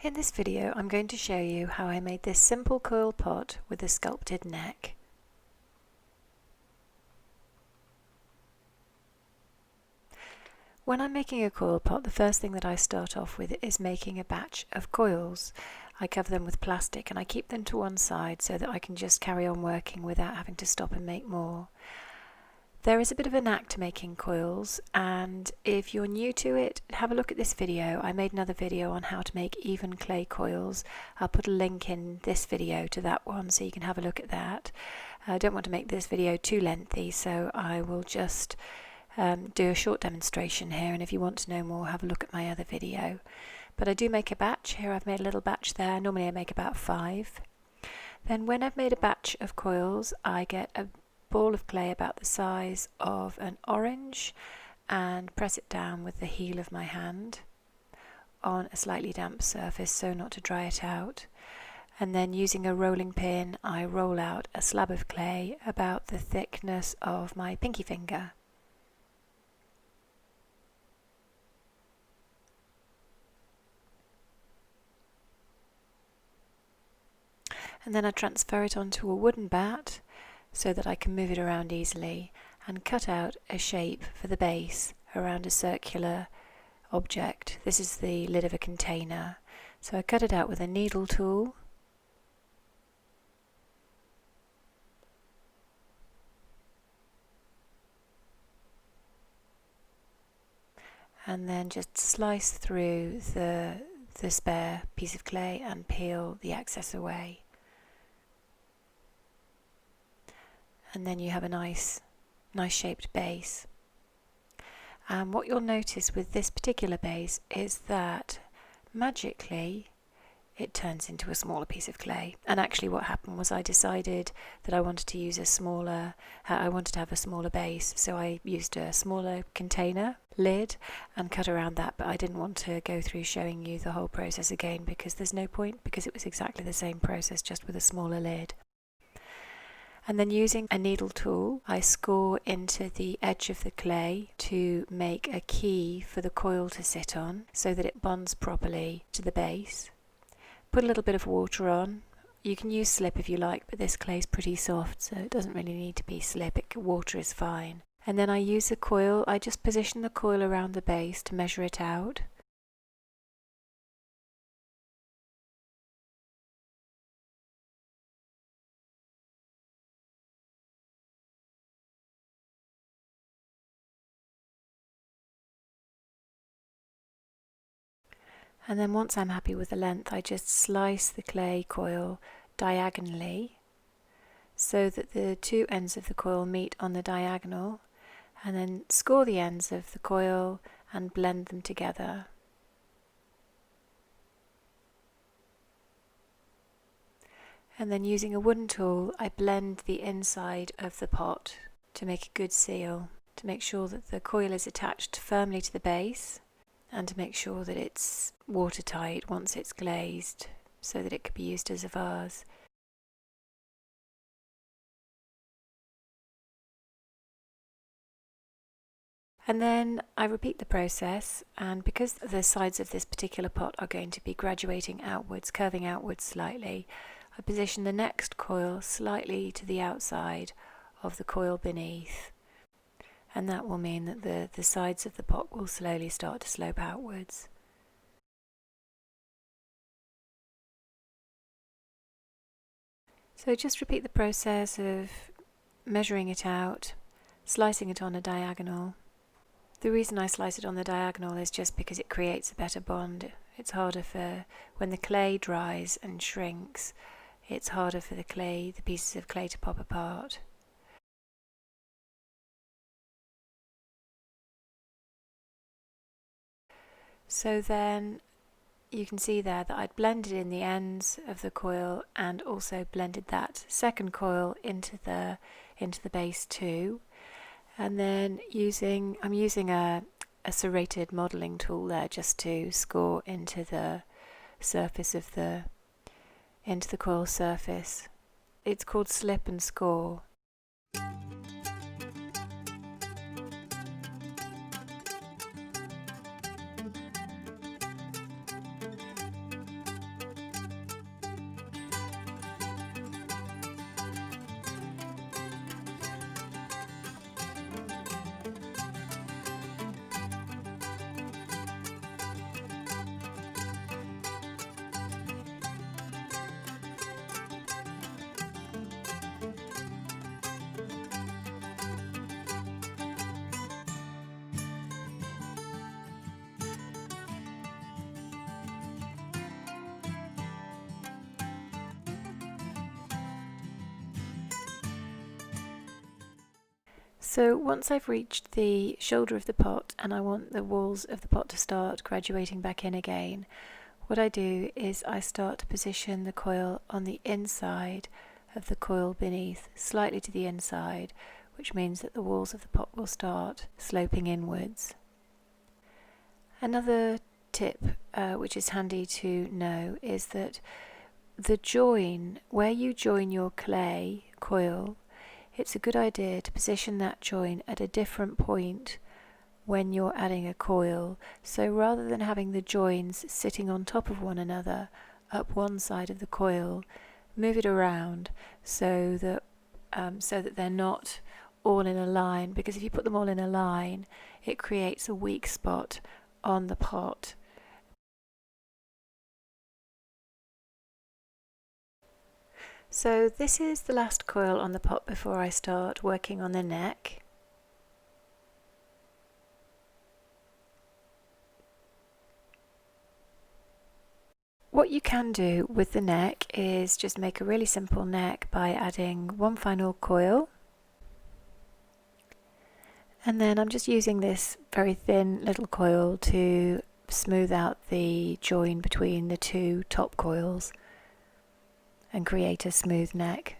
In this video I'm going to show you how I made this simple coil pot with a sculpted neck. When I'm making a coil pot, the first thing that I start off with is making a batch of coils. I cover them with plastic and I keep them to one side so that I can just carry on working without having to stop and make more. There is a bit of a knack to making coils, and if you're new to it, have a look at this video. I made another video on how to make even clay coils. I'll put a link in this video to that one so you can have a look at that. I don't want to make this video too lengthy, so I will just do a short demonstration here, and if you want to know more, have a look at my other video. But I do make a batch. Here I've made a little batch there. Normally I make about 5. Then when I've made a batch of coils, I get a ball of clay about the size of an orange and press it down with the heel of my hand on a slightly damp surface so not to dry it out. And then using a rolling pin I roll out a slab of clay about the thickness of my pinky finger. And then I transfer it onto a wooden bat so that I can move it around easily and cut out a shape for the base around a circular object. This is the lid of a container. So I cut it out with a needle tool. And then just slice through the spare piece of clay and peel the excess away. And then you have a nice shaped base. And what you'll notice with this particular base is that magically it turns into a smaller piece of clay. And actually what happened was I decided that I wanted to use I wanted to have a smaller base, so I used a smaller container lid and cut around that, but I didn't want to go through showing you the whole process again because there's no point, because it was exactly the same process just with a smaller lid. And then using a needle tool, I score into the edge of the clay to make a key for the coil to sit on so that it bonds properly to the base. Put a little bit of water on. You can use slip if you like, but this clay is pretty soft, so it doesn't really need to be slip. Water is fine. And then I use a coil. I just position the coil around the base to measure it out. And then once I'm happy with the length, I just slice the clay coil diagonally so that the two ends of the coil meet on the diagonal, and then score the ends of the coil and blend them together. And then using a wooden tool, I blend the inside of the pot to make a good seal, to make sure that the coil is attached firmly to the base, and to make sure that it's watertight once it's glazed so that it could be used as a vase. And then I repeat the process, and because the sides of this particular pot are going to be graduating outwards, curving outwards slightly, I position the next coil slightly to the outside of the coil beneath. And that will mean that the sides of the pot will slowly start to slope outwards. So just repeat the process of measuring it out, slicing it on a diagonal. The reason I slice it on the diagonal is just because it creates a better bond. It's harder when the clay dries and shrinks, it's harder for the pieces of clay to pop apart. So then you can see there that I'd blended in the ends of the coil and also blended that second coil into the base too. And then I'm using a serrated modelling tool there just to score into the surface of the coil surface. It's called slip and score. So once I've reached the shoulder of the pot and I want the walls of the pot to start graduating back in again, what I do is I start to position the coil on the inside of the coil beneath, slightly to the inside, which means that the walls of the pot will start sloping inwards. Another tip which is handy to know is that the join, where you join your clay coil, it's a good idea to position that join at a different point when you're adding a coil. So rather than having the joins sitting on top of one another up one side of the coil, move it around so that they're not all in a line, because if you put them all in a line it creates a weak spot on the pot. So this is the last coil on the pot before I start working on the neck. What you can do with the neck is just make a really simple neck by adding one final coil, and then I'm just using this very thin little coil to smooth out the join between the two top coils and create a smooth neck.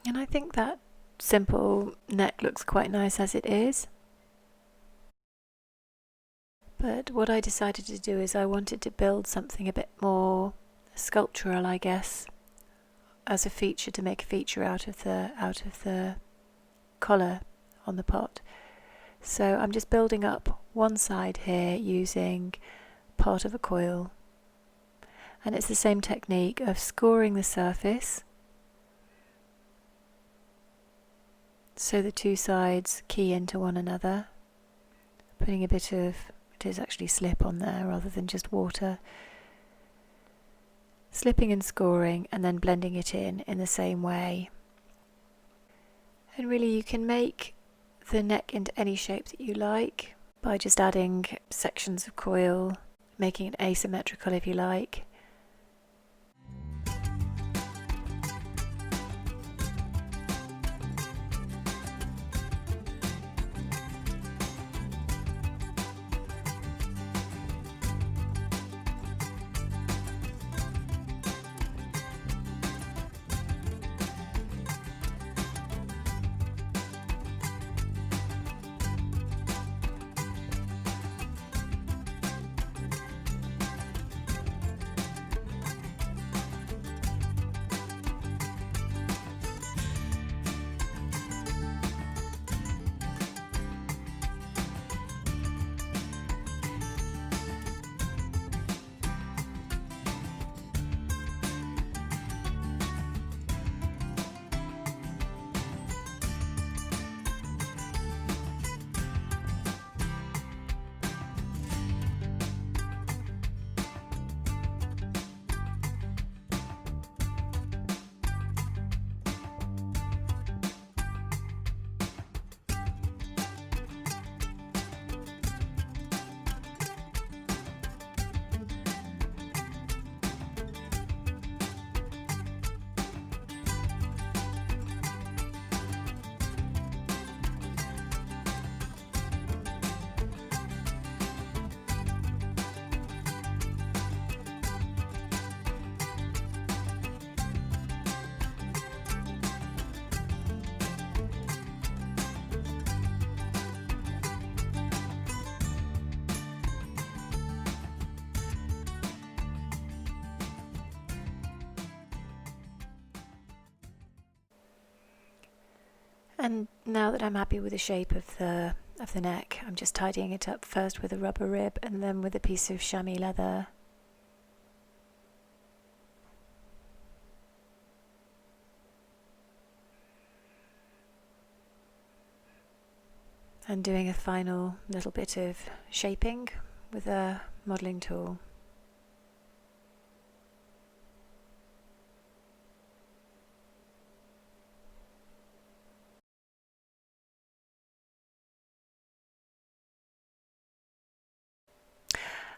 And I think that simple neck looks quite nice as it is. But what I decided to do is I wanted to build something a bit more sculptural, I guess, as a feature, to make a feature out of the collar on the pot. So I'm just building up one side here using part of a coil, and it's the same technique of scoring the surface so the two sides key into one another, putting a bit of, it is actually slip on there rather than just water, slipping and scoring and then blending it in the same way. And really you can make the neck into any shape that you like by just adding sections of coil, making it asymmetrical if you like. And now that I'm happy with the shape of the neck, I'm just tidying it up first with a rubber rib and then with a piece of chamois leather. And doing a final little bit of shaping with a modelling tool.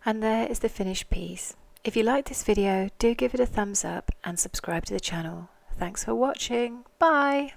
And there is the finished piece. If you like this video, do give it a thumbs up and subscribe to the channel. Thanks for watching. Bye!